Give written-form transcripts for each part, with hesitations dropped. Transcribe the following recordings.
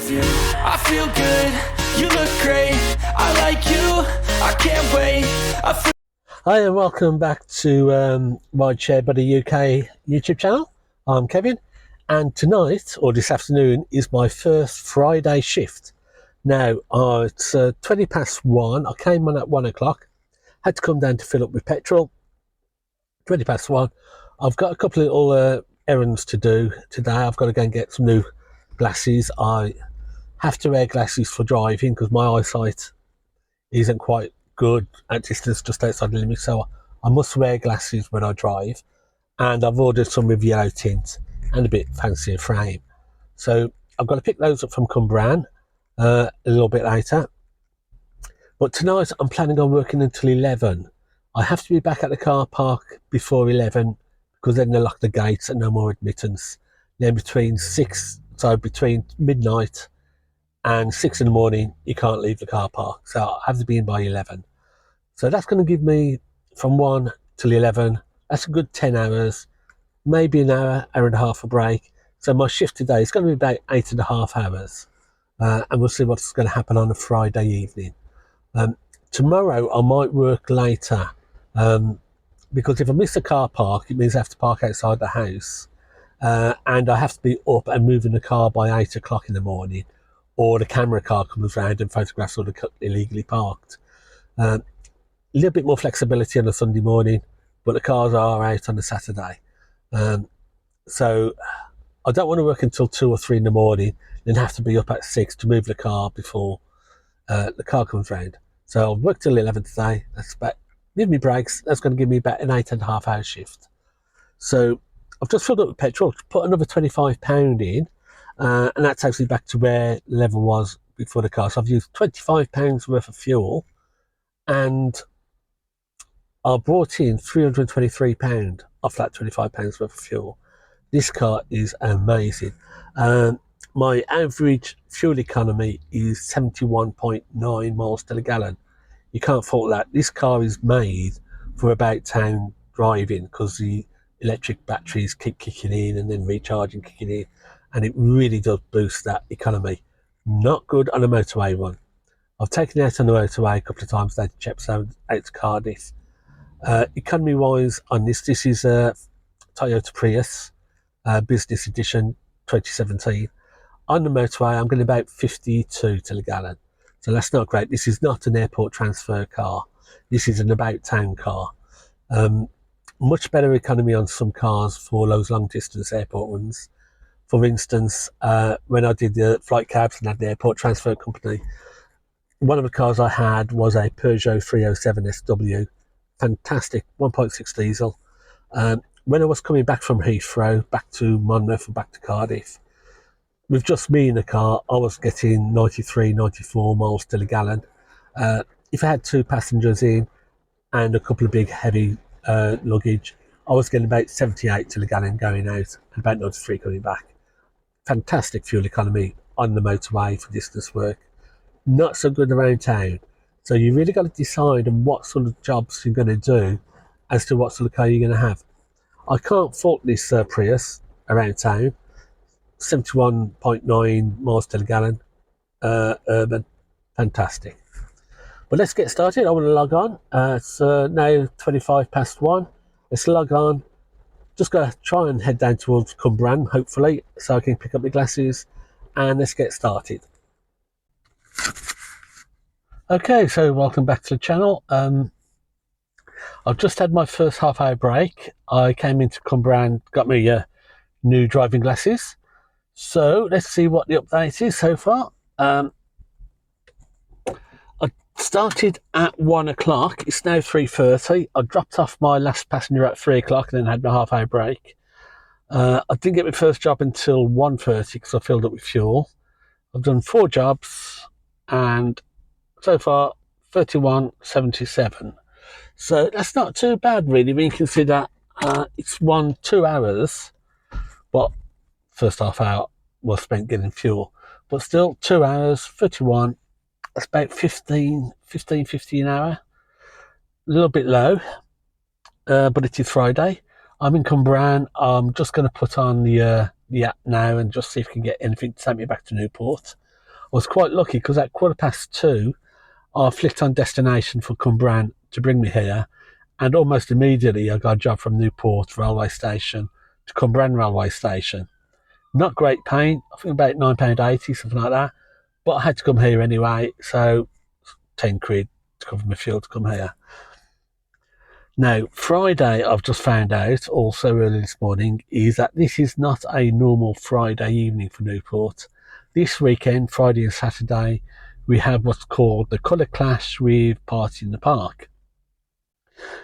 of you. I feel good, you look great. I like you, I can't wait. Hi and welcome back to Rideshare by the UK YouTube channel. I'm Kevin, and tonight, or this afternoon, is my first Friday shift. Now, it's 20 past 1. I came on at 1 o'clock, had to come down to fill up with petrol. 20 past 1. I've got a couple of little errands to do today. I've got to go and get some new glasses. I have to wear glasses for driving because my eyesight isn't quite good at distance just outside the limit, so I must wear glasses when I drive. And I've ordered some with yellow tint and a bit fancier frame, so I've got to pick those up from Cumbrian a little bit later. But tonight I'm planning on working until 11. I have to be back at the car park before 11 because then they lock the gates and no more admittance. Then between midnight and 6 in the morning you can't leave the car park, so I have to be in by 11. So that's going to give me from 1 till 11. That's a good 10 hours, maybe an hour and a half a break. So my shift today is going to be about 8.5 hours, and we'll see what's going to happen on a Friday evening. Tomorrow I might work later, because if I miss the car park, it means I have to park outside the house, and I have to be up and moving the car by 8 o'clock in the morning, or the camera car comes around and photographs all the illegally parked. A little bit more flexibility on a Sunday morning, but the cars are out on a Saturday. So I don't want to work until 2 or 3 in the morning, then have to be up at 6 to move the car before the car comes round. So I'll work till 11 today. That's about, give me breaks, that's going to give me about an 8.5 hour shift. So I've just filled up with petrol, put another £25 in, and that takes me back to where the level was before the car. So I've used £25 worth of fuel, and I brought in £323 off that £25 worth of fuel. This car is amazing. My average fuel economy is 71.9 miles to the gallon. You can't fault that. This car is made for about town driving because the electric batteries keep kicking in and then recharging, kicking in, and it really does boost that economy. Not good on a motorway run. I've taken it out on the motorway a couple of times down to Chepstow, out to Cardiff. Economy wise on this is a Toyota Prius Business Edition 2017. On the motorway I'm getting about 52 to the gallon, so that's not great. This is not an airport transfer car, this is an about town car. Much better economy on some cars for those long distance airport runs. For instance, when I did the flight cabs and had the airport transfer company, one of the cars I had was a Peugeot 307 SW, fantastic 1.6 diesel. When I was coming back from Heathrow, back to Monmouth and back to Cardiff, with just me in the car, I was getting 93, 94 miles to the gallon. If I had 2 passengers in and a couple of big heavy luggage, I was getting about 78 to the gallon going out and about 93 coming back. Fantastic fuel economy on the motorway for distance work. Not so good around town. So you really got to decide on what sort of jobs you're going to do as to what sort of car you're going to have. I can't fault this Prius around town. 71.9 miles to the gallon, urban, fantastic. But let's get started. I want to log on. It's now 25 past 1. Let's log on. Just going to try and head down towards Cumbrian, hopefully, so I can pick up the glasses, and let's get started. Okay, so welcome back to the channel. I've just had my first half hour break. I came into Cumbrian, got me new driving glasses. So let's see what the update is so far. I started at 1 o'clock. It's now 3:30. I dropped off my last passenger at 3 o'clock and then had my half hour break. I didn't get my first job until 1:30 because I filled up with fuel. I've done 4 jobs and so far 31.77. So that's not too bad really when you consider it's 2 hours, but first half hour was spent getting fuel, but still 2 hours, 31, that's about 15 an hour. A little bit low, but it is Friday. I'm in Cumbrian. I'm just going to put on the app now and just see if we can get anything to take me back to Newport. was quite lucky because at 2:15, I flicked on destination for Cumbrain to bring me here, and almost immediately I got a job from Newport railway station to Cumbrain railway station. Not great paying, I think about £9.80, something like that, but I had to come here anyway, so 10 quid to cover my fuel to come here. Now, Friday, I've just found out, also early this morning, is that this is not a normal Friday evening for Newport. This weekend, Friday and Saturday, we have what's called the Colour Clash with Party in the Park.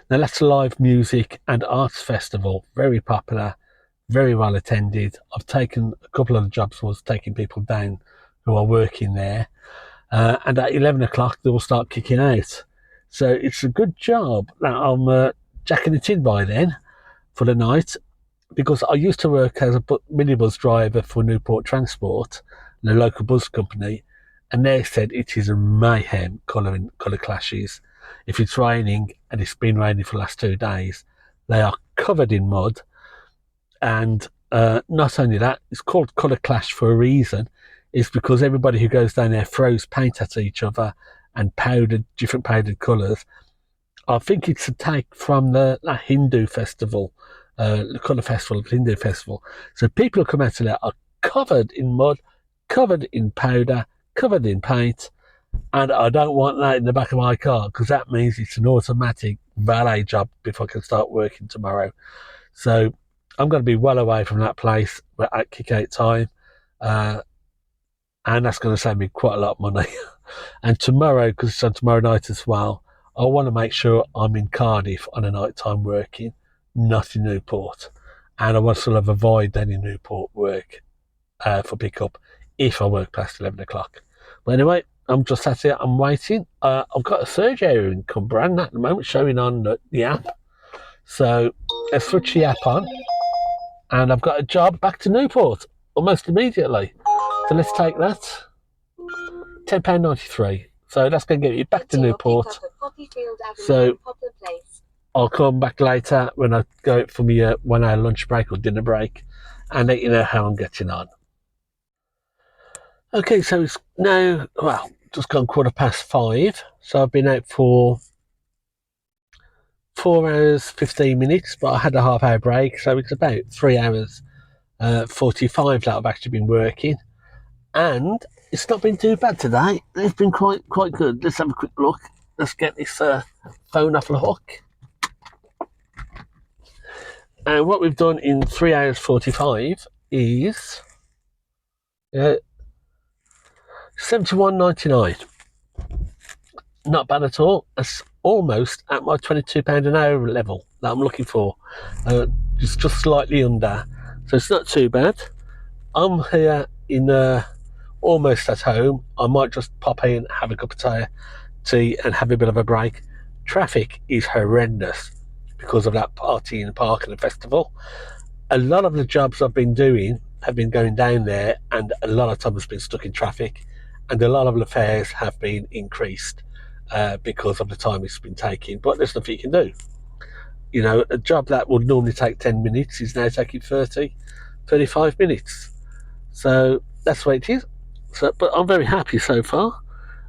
Now, that's a live music and arts festival, very popular, very well attended. I've taken a couple of the jobs, was taking people down who are working there, and at 11 o'clock, they will start kicking out. So it's a good job that I'm jacking it in by then for the night, because I used to work as a minibus driver for Newport Transport, the local bus company, and they said it is a mayhem colour clashes. If it's raining, and it's been raining for the last 2 days, they are covered in mud. And not only that, it's called Colour Clash for a reason. It's because everybody who goes down there throws paint at each other and different powdered colours. I think it's a take from the Hindu festival, the colour festival, the Hindu festival. So people who come out of there are covered in mud, covered in powder, covered in paint, and I don't want that in the back of my car, because that means it's an automatic valet job before I can start working tomorrow. So I'm going to be well away from that place at kick-out time, and that's going to save me quite a lot of money. And tomorrow, because it's on tomorrow night as well, I want to make sure I'm in Cardiff on a night time working, not in Newport. And I want to sort of avoid any Newport work for pickup if I work past 11 o'clock. But anyway, I'm just sat here, I'm waiting. I've got a surge area in Cumbrain at the moment showing on the app. So let's switch the app on, and I've got a job back to Newport almost immediately. So let's take that. £10.93. So that's going to get you back to Newport. So I'll come back later when I go for my 1 hour lunch break or dinner break and let you know how I'm getting on. Okay, so it's now, well, just gone 5:15. So I've been out for 4 hours, 15 minutes, but I had a half hour break. So it's about 3 hours, 45 that I've actually been working. And it's not been too bad today. It's been quite good. Let's have a quick look. Let's get this phone off the hook. And what we've done in 3 hours 45 is £71.99. Not bad at all. That's almost at my £22 an hour level that I'm looking for. It's just slightly under. So it's not too bad. I'm here in almost at home. I might just pop in, have a cup of tea and have a bit of a break. Traffic is horrendous because of that party in the park and the festival. A lot of the jobs I've been doing have been going down there, and a lot of time has been stuck in traffic, and a lot of the fares have been increased because of the time it's been taking. But there's nothing you can do. You know, a job that would normally take 10 minutes is now taking 35 minutes. So that's the way it is. So, but I'm very happy so far.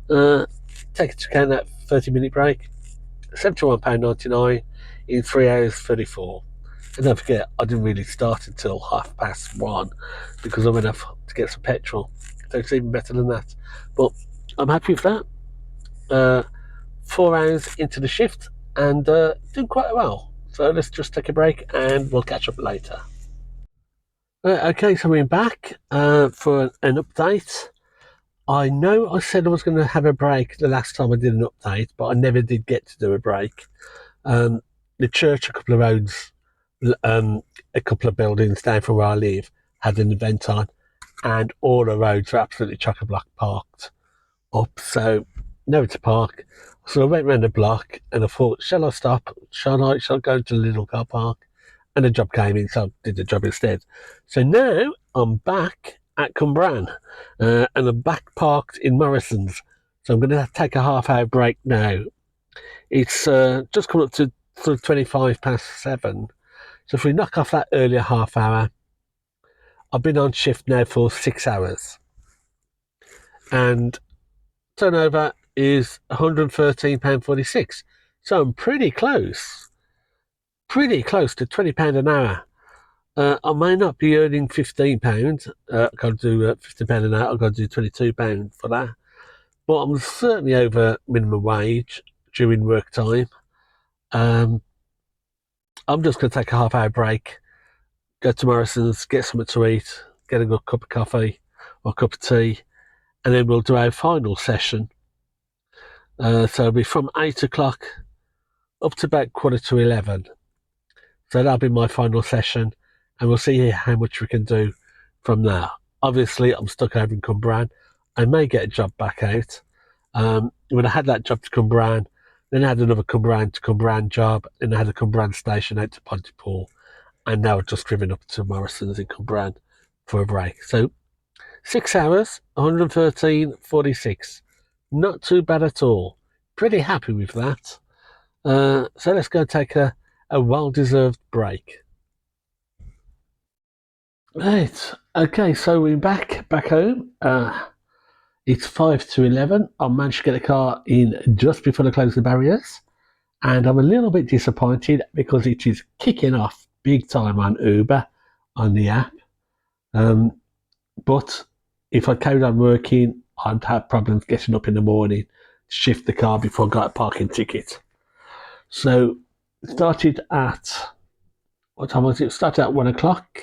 Take into account that 30-minute break, £71.99 in 3 hours 34. And don't forget, I didn't really start until 1:30 because I went off to get some petrol. So it's even better than that. But I'm happy with that. 4 hours into the shift and doing quite well. So let's just take a break and we'll catch up later. Okay, so we're back for an update. I know I said I was going to have a break the last time I did an update, but I never did get to do a break. The church, a couple of roads, a couple of buildings down from where I live had an event on, and all the roads were absolutely chock-a-block parked up, so nowhere to park. So I went round the block and I thought, shall I stop? Shall I go to the little car park? And the job came in, so I did the job instead. So now I'm back at Cumbrain, and I'm back parked in Morrison's. So I'm going to take a half-hour break now. It's just come up to 7:25. So if we knock off that earlier half hour, I've been on shift now for 6 hours. and turnover is £113.46. So I'm pretty close to £20 an hour. I may not be earning £15. I've got to do £15 an hour. I've got to do £22 for that. But I'm certainly over minimum wage during work time. I'm just going to take a half-hour break, go to Morrison's, get something to eat, get a good cup of coffee or a cup of tea, and then we'll do our final session. So it'll be from 8 o'clock up to about 11:15. So that'll be my final session, and we'll see how much we can do from there. Obviously, I'm stuck over in Cumbrain. I may get a job back out. When I had that job to Cumbrain, then I had another Cumbrain to Cumbrain job, and I had a Cumbrain station out to Pontypool, and now I've just driven up to Morrison's in Cumbrain for a break. So 6 hours, 113.46. Not too bad at all. Pretty happy with that. So let's go take a well-deserved break. Right. Okay, so we're back home. It's 5 to 11. I managed to get the car in just before they close the barriers. And I'm a little bit disappointed because it is kicking off big time on Uber on the app. But if I carried on working, I'd have problems getting up in the morning to shift the car before I got a parking ticket. So it started at, what time was it? It started at 1 o'clock,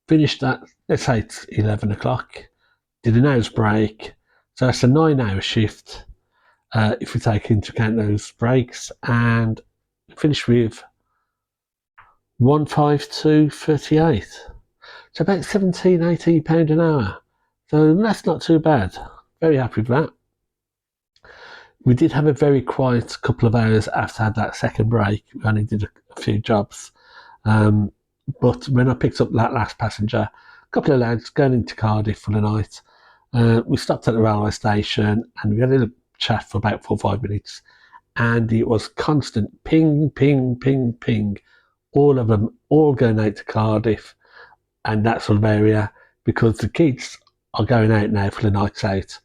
finished at, let's say it's 11 o'clock, did an hour's break. So that's a 9-hour shift if we take into account those breaks, and finished with 152.38. So about £17-18 an hour. So that's not too bad. Very happy with that. We did have a very quiet couple of hours after I had that second break. We only did a few jobs. But when I picked up that last passenger, a couple of lads going into Cardiff for the night, we stopped at the railway station and we had a little chat for about 4 or 5 minutes. And it was constant ping, ping, ping, ping. All of them, all going out to Cardiff and that sort of area, because the kids are going out now for the nights out.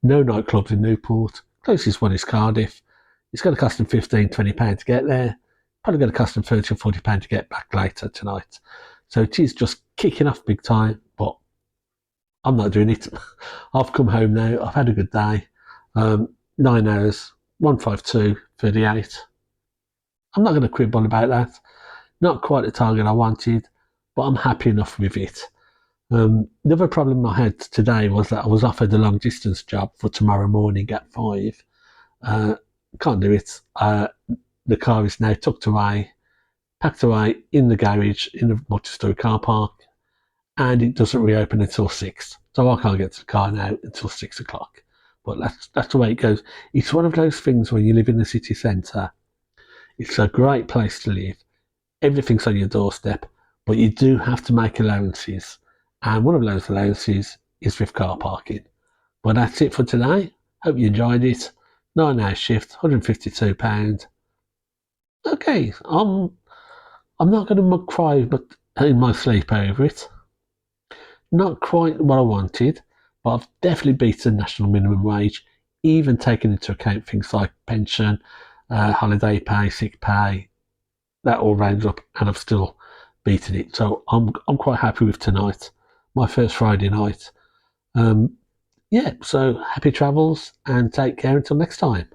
No nightclubs in Newport. Closest one is Cardiff. It's going to cost them £15-20 to get there. Probably going to cost them £30 or £40 to get back later tonight. So it is just kicking off big time, but I'm not doing it. I've come home now. I've had a good day. 9 hours, 152.38. I'm not going to quibble about that. Not quite the target I wanted, but I'm happy enough with it. The other problem I had today was that I was offered a long distance job for tomorrow morning at 5. Can't do it. The car is now tucked away, packed away in the garage in the multi-storey car park, and it doesn't reopen until 6. So I can't get to the car now until 6 o'clock. But that's the way it goes. It's one of those things when you live in the city centre. It's a great place to live. Everything's on your doorstep, but you do have to make allowances. And one of those allowances is with car parking. But that's it for today. Hope you enjoyed it. 9-hour shift, £152. Okay, I'm not going to cry but in my sleep over it. Not quite what I wanted, but I've definitely beaten national minimum wage, even taking into account things like pension, holiday pay, sick pay. That all rounds up, and I've still beaten it. So I'm quite happy with tonight, my first Friday night. So happy travels and take care until next time.